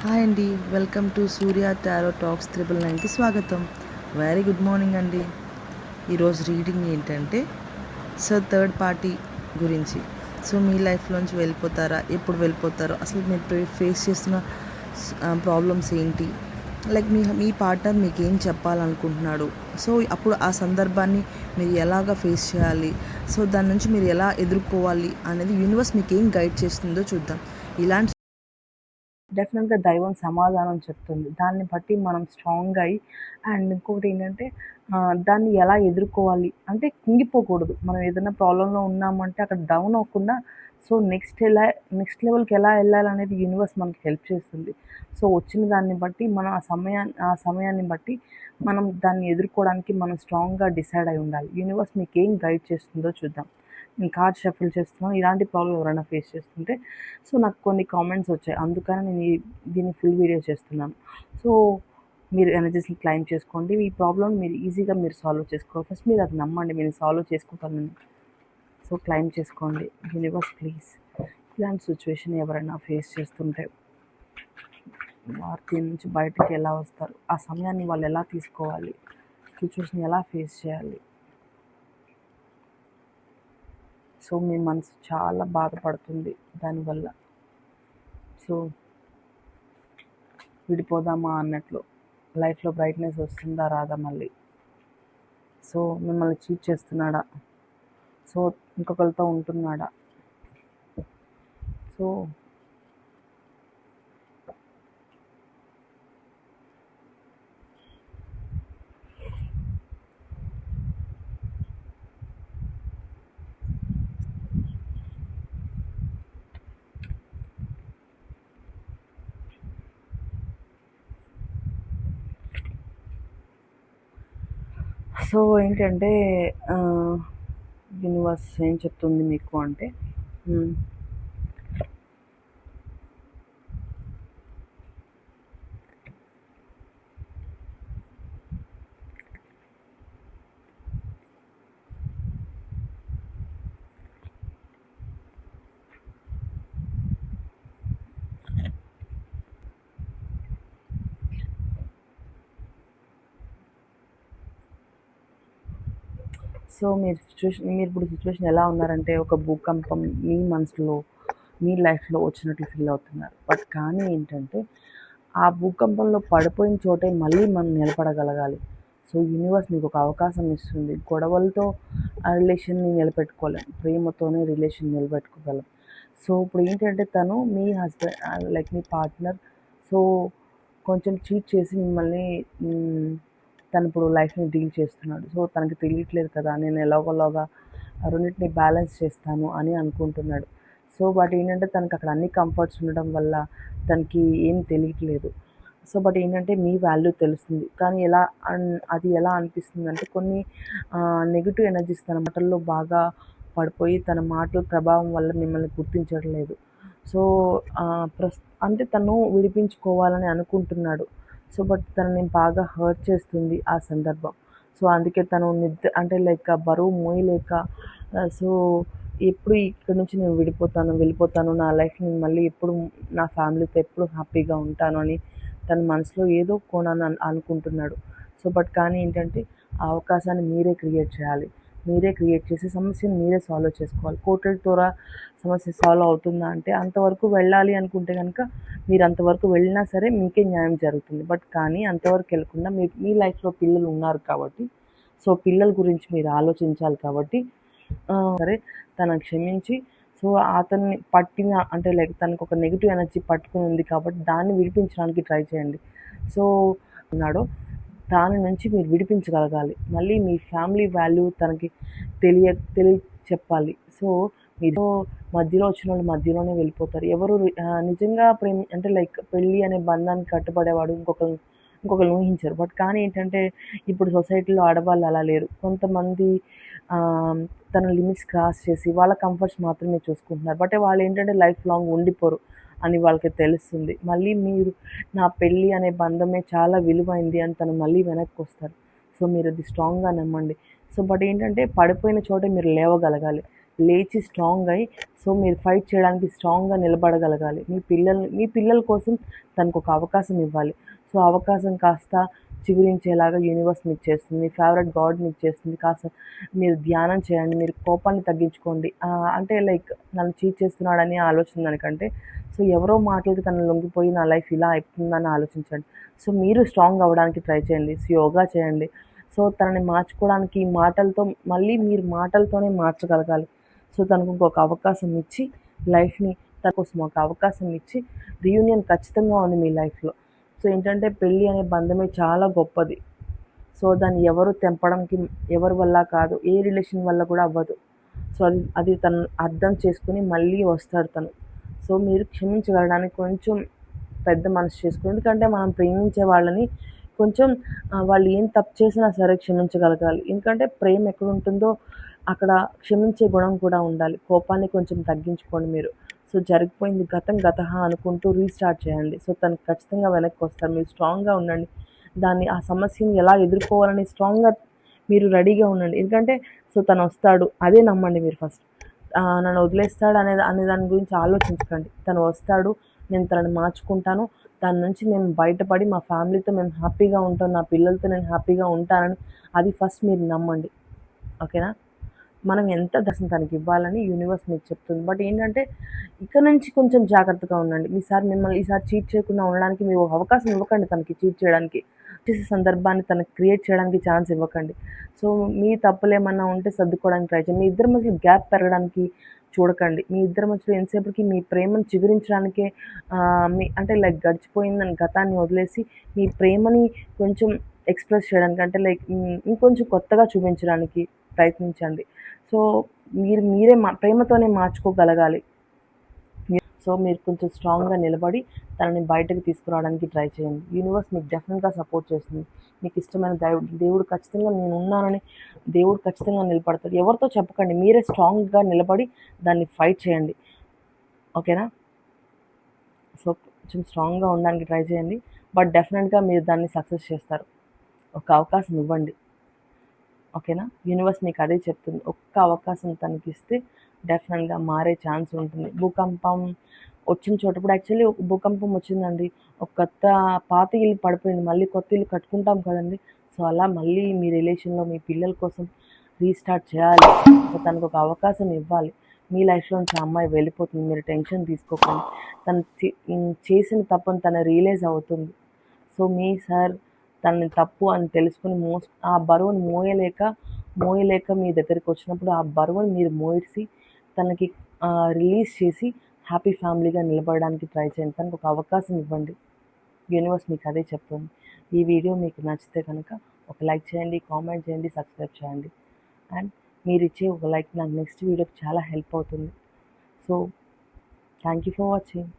Hi అండి. Welcome to Surya tarot talks 999కి స్వాగతం. వెరీ గుడ్ మార్నింగ్ అండి. ఈరోజు రీడింగ్ ఏంటంటే థర్డ్ పార్టీ గురించి. మీ లైఫ్లోంచి వెళ్ళిపోతారా, ఎప్పుడు వెళ్ళిపోతారో, అసలు మీరు ఫేస్ చేస్తున్న ప్రాబ్లమ్స్ ఏంటి, లైక్ మీ పార్ట్నర్ మీకు ఏం చెప్పాలనుకుంటున్నాడు, అప్పుడు ఆ సందర్భాన్ని మీరు ఎలాగ ఫేస్ చేయాలి, దాని నుంచి మీరు ఎలా ఎదుర్కోవాలి అనేది యూనివర్స్ మీకు ఏం గైడ్ చేస్తుందో చూద్దాం. ఇలాంటి డెఫినెట్గా దైవం సమాధానం చెప్తుంది. దాన్ని బట్టి మనం స్ట్రాంగ్ అయ్యి అండ్ ఇంకొకటి ఏంటంటే దాన్ని ఎలా ఎదుర్కోవాలి అంటే కుంగిపోకూడదు. మనం ఏదైనా ప్రాబ్లంలో ఉన్నామంటే అక్కడ డౌన్ అవ్వకుండా నెక్స్ట్ లెవెల్కి ఎలా వెళ్ళాలనేది యూనివర్స్ మనకి హెల్ప్ చేస్తుంది. వచ్చిన దాన్ని బట్టి మనం ఆ సమయాన్ని బట్టి మనం దాన్ని ఎదుర్కోవడానికి మనం స్ట్రాంగ్గా డిసైడ్ అయి ఉండాలి. యూనివర్స్ మీకు ఏం గైడ్ చేస్తుందో చూద్దాం. నేను కార్డ్ షఫుల్ చేస్తున్నాను. ఇలాంటి ప్రాబ్లం ఎవరైనా ఫేస్ చేస్తుంటే నాకు కొన్ని కామెంట్స్ వచ్చాయి, అందుకని నేను దీన్ని ఫుల్ వీడియో చేస్తున్నాను. సో మీరు ఎనర్జీస్ని క్లైమ్ చేసుకోండి. ఈ ప్రాబ్లం మీరు ఈజీగా సాల్వ్ చేసుకోవాలి. ఫస్ట్ మీరు అది నమ్మండి, మీరు సాల్వ్ చేసుకుంటాను. క్లైమ్ చేసుకోండి. యూనివర్స్ ప్లీజ్, ఇలాంటి సిచ్యువేషన్ ఎవరైనా ఫేస్ చేస్తుంటే వారు దీని నుంచి బయటకి ఎలా వస్తారు, ఆ సమయాన్ని వాళ్ళు ఎలా తీసుకోవాలి, సిచ్యువేషన్ ఎలా ఫేస్ చేయాలి. మీ మనసు చాలా బాధపడుతుంది దానివల్ల. విడిపోదామా అన్నట్లు. లైఫ్లో బ్రైట్నెస్ వస్తుందా రాదా మళ్ళీ. మిమ్మల్ని చీట్ చేస్తున్నాడా, ఇంకొకరితో ఉంటున్నాడా. ఏంటంటే యూనివర్స్ ఏం చెప్తుంది మీకు అంటే మీరు ఇప్పుడు సిచ్యువేషన్ ఎలా ఉన్నారంటే ఒక భూకంపం మీ మనసులో మీ లైఫ్లో వచ్చినట్లు ఫీల్ అవుతున్నారు. బట్ కానీ ఏంటంటే ఆ భూకంపంలో పడిపోయిన చోటే మళ్ళీ మనం నిలబడగలగాలి. యూనివర్స్ మీకు ఒక అవకాశం ఇస్తుంది. గొడవలతో ఆ రిలేషన్ని నిలబెట్టుకోలేం, ప్రేమతోనే రిలేషన్ నిలబెట్టుకోగలం. ఇప్పుడు ఏంటంటే తను మీ హస్బెండ్ లైక్ మీ పార్ట్నర్ కొంచెం చీట్ చేసి మిమ్మల్ని తను ఇప్పుడు లైఫ్ని డీల్ చేస్తున్నాడు. తనకి తెలియట్లేదు కదా, నేను ఎలాగోలాగా రెండింటిని బ్యాలెన్స్ చేస్తాను అని అనుకుంటున్నాడు. బట్ ఏంటంటే తనకి అక్కడ అన్ని కంఫర్ట్స్ ఉండడం వల్ల తనకి ఏం తెలియట్లేదు. బట్ ఏంటంటే మీ వాల్యూ తెలుస్తుంది. కానీ అది ఎలా అనిపిస్తుంది అంటే కొన్ని నెగిటివ్ ఎనర్జీస్ తన మాటల్లో బాగా పడిపోయి తన మాటల ప్రభావం వల్ల మిమ్మల్ని గుర్తించట్లేదు. అంటే తను విడిపించుకోవాలని అనుకుంటున్నాడు. బట్ తనని బాగా హర్ట్ చేస్తుంది ఆ సందర్భం. అందుకే తను అంటే లైక్ బరువు మోయలేక ఎప్పుడు ఇక్కడి నుంచి నేను వెళ్ళిపోతాను, నా లైఫ్ని మళ్ళీ ఎప్పుడు నా ఫ్యామిలీతో ఎప్పుడు హ్యాపీగా ఉంటాను అని తన మనసులో ఏదో కోణాన్ని అనుకుంటున్నాడు. బట్ కానీ ఏంటంటే ఆ అవకాశాన్ని మీరే క్రియేట్ చేయాలి. మీరే క్రియేట్ చేసి సమస్యను మీరే సాల్వ్ చేసుకోవాలి. కోర్టుల ద్వారా సమస్య సాల్వ్ అవుతుందా అంటే అంతవరకు వెళ్ళాలి అనుకుంటే కనుక మీరు అంతవరకు వెళ్ళినా సరే మీకే న్యాయం జరుగుతుంది. బట్ కానీ అంతవరకు వెళ్ళకుండా మీ లైఫ్లో పిల్లలు ఉన్నారు కాబట్టి పిల్లల గురించి మీరు ఆలోచించాలి కాబట్టి సరే తనను క్షమించి అతన్ని అంటే లైక్ తనకు ఒక నెగిటివ్ ఎనర్జీ పట్టుకుని ఉంది కాబట్టి దాన్ని విడిపించడానికి ట్రై చేయండి. ఉన్నాడో దాని నుంచి మీరు విడిపించగలగాలి. మళ్ళీ మీ ఫ్యామిలీ వాల్యూ తనకి తెలియ చెప్పాలి. మీరు మధ్యలో వచ్చిన వాళ్ళు మధ్యలోనే వెళ్ళిపోతారు. ఎవరు నిజంగా అంటే లైక్ పెళ్ళి అనే బంధానికి కట్టుబడేవాడు ఇంకొకరిని ఊహించరు. బట్ కానీ ఏంటంటే ఇప్పుడు సొసైటీలో ఆడవాళ్ళు అలా లేరు. కొంతమంది తన లిమిట్స్ క్రాస్ చేసి వాళ్ళ కంఫర్ట్స్ మాత్రమే చూసుకుంటున్నారు. బట్ వాళ్ళు ఏంటంటే లైఫ్ లాంగ్ ఉండిపోరు అని వాళ్ళకి తెలుస్తుంది. మళ్ళీ మీరు నా పెళ్ళి అనే బంధమే చాలా విలువైంది అని తను మళ్ళీ వెనక్కి వస్తారు. మీరు అది స్ట్రాంగ్గా నమ్మండి. బట్ ఏంటంటే పడిపోయిన చోటే మీరు లేవగలగాలి. లేచి స్ట్రాంగ్ అయ్యి సో మీరు ఫైట్ చేయడానికి స్ట్రాంగ్గా నిలబడగలగాలి. మీ పిల్లల కోసం తనకు ఒక అవకాశం ఇవ్వాలి. సో అవకాశం కాస్త చిగురించేలాగా యూనివర్స్ మీకు చేస్తుంది. మీ ఫేవరెట్ గాడ్ మీకు చేస్తుంది. కాస్త మీరు ధ్యానం చేయండి. మీరు కోపాన్ని తగ్గించుకోండి. అంటే లైక్ నన్ను చీట్ చేస్తున్నాడని ఆలోచన దానికంటే సో ఎవరో మాటలకి తను లొంగిపోయి నా లైఫ్ ఇలా అయిపోతుందని ఆలోచించండి. సో మీరు స్ట్రాంగ్ అవ్వడానికి ట్రై చేయండి. సో యోగా చేయండి. సో తనని మార్చుకోవడానికి మాటలతో మళ్ళీ మీరు మాటలతోనే మార్చగలగాలి. సో తనకు ఇంకొక అవకాశం ఇచ్చి లైఫ్ని తన కోసం ఒక అవకాశం ఇచ్చి రీయూనియన్ ఖచ్చితంగా ఉంది మీ లైఫ్లో. సో ఏంటంటే పెళ్ళి అనే బంధమే చాలా గొప్పది. సో దాన్ని ఎవరు తెంపడానికి ఎవరి వల్ల కాదు, ఏ రిలేషన్ వల్ల కూడా అవ్వదు. సో అది తను అర్థం చేసుకుని మళ్ళీ వస్తాడు తను. సో మీరు క్షమించగలడానికి కొంచెం పెద్ద మనసు చేసుకోండి. ఎందుకంటే మనం ప్రేమించే వాళ్ళని కొంచెం వాళ్ళు ఏం తప్పు చేసినా సరే క్షమించగలగాలి. ఎందుకంటే ప్రేమ ఎక్కడ ఉంటుందో అక్కడ క్షమించే గుణం కూడా ఉండాలి. కోపాన్ని కొంచెం తగ్గించుకోండి మీరు. సో జరిగిపోయింది గతం గతః అనుకుంటూ రీస్టార్ట్ చేయండి. సో తను ఖచ్చితంగా వెనక్కి వస్తారు. మీరు స్ట్రాంగ్గా ఉండండి. ఆ సమస్యని ఎలా ఎదుర్కోవాలని స్ట్రాంగ్గా మీరు రెడీగా ఉండండి. ఎందుకంటే సో తను వస్తాడు అదే నమ్మండి మీరు ఫస్ట్. నన్ను వదిలేస్తాడు అనే దాని గురించి ఆలోచించకండి. తను వస్తాడు, నేను తనని మార్చుకుంటాను, దాని నుంచి మేము బయటపడి మా ఫ్యామిలీతో మేము హ్యాపీగా ఉంటాం, నా పిల్లలతో నేను హ్యాపీగా ఉంటానని అది ఫస్ట్ మీరు నమ్మండి. ఓకేనా? మనం ఎంత దశం తనకి ఇవ్వాలని యూనివర్స్ మీకు చెప్తుంది. బట్ ఏంటంటే ఇక్కడ నుంచి కొంచెం జాగ్రత్తగా ఉండండి. మిమ్మల్ని ఈసారి చీట్ చేయకుండా ఉండడానికి మీరు అవకాశం ఇవ్వకండి తనకి చీట్ చేయడానికి. చేసే సందర్భాన్ని తనకు క్రియేట్ చేయడానికి ఛాన్స్ ఇవ్వకండి. సో మీ తప్పులు ఏమన్నా ఉంటే సర్దుకోవడానికి ట్రై చేయండి. మీ ఇద్దరి మధ్యలో గ్యాప్ పెరగడానికి చూడకండి. మీ ఇద్దరి మధ్యలో ఎంతసేపటికి మీ ప్రేమను చిగురించడానికే అంటే లైక్ గడిచిపోయిందని గతాన్ని వదిలేసి మీ ప్రేమని కొంచెం ఎక్స్ప్రెస్ చేయడానికి అంటే లైక్ ఇంకొంచెం కొత్తగా చూపించడానికి ప్రయత్నించండి. సో మీరే ప్రేమతోనే మార్చుకోగలగాలి. సో మీరు కొంచెం స్ట్రాంగ్గా నిలబడి తనని బయటకు తీసుకురావడానికి ట్రై చేయండి. యూనివర్స్ మీకు డెఫినెట్గా సపోర్ట్ చేస్తుంది. మీకు ఇష్టమైన దేవుడు ఖచ్చితంగా నేను ఉన్నానని దేవుడు ఖచ్చితంగా నిలబడతాడు. ఎవరితో చెప్పకండి, మీరే స్ట్రాంగ్గా నిలబడి దాన్ని ఫైట్ చేయండి. ఓకేనా? సో కొంచెం స్ట్రాంగ్గా ఉండడానికి ట్రై చేయండి. బట్ డెఫినెట్గా మీరు దాన్ని సక్సెస్ చేస్తారు. ఒక అవకాశం ఇవ్వండి. ఓకేనా? యూనివర్స్ మీకు అదే చెప్తుంది. ఒక్క అవకాశం తనకిస్తే డెఫినెట్గా మారే ఛాన్స్ ఉంటుంది. భూకంపం వచ్చిన చోట ఇప్పుడు యాక్చువల్లీ ఒక భూకంపం వచ్చిందండి. ఒక పాత ఇల్లు పడిపోయింది. మళ్ళీ కొత్త ఇల్లు కట్టుకుంటాం కదండి. సో అలా మళ్ళీ మీ రిలేషన్లో మీ పిల్లల కోసం రీస్టార్ట్ చేయాలి. సో తనకు ఒక అవకాశం ఇవ్వాలి. మీ లైఫ్లోంచి ఆ అమ్మాయి వెళ్ళిపోతుంది. మీరు టెన్షన్ తీసుకోకండి. తను చేసిన తప్పని తను రియలైజ్ అవుతుంది. సో మీ సార్ తనని తప్పు అని తెలుసుకుని ఆ బరువును మోయలేక మీ దగ్గరికి వచ్చినప్పుడు ఆ బరువుని మీరు మోసి తనకి రిలీజ్ చేసి హ్యాపీ ఫ్యామిలీగా నిలబడడానికి ట్రై చేయండి. తనకు ఒక అవకాశం ఇవ్వండి. యూనివర్స్ మీకు అదే చెప్తుంది. ఈ వీడియో మీకు నచ్చితే కనుక ఒక లైక్ చేయండి, కామెంట్ చేయండి, సబ్స్క్రైబ్ చేయండి. అండ్ మీరు ఇచ్చే ఒక లైక్ నాకు నెక్స్ట్ వీడియోకి చాలా హెల్ప్ అవుతుంది. So thank you for watching.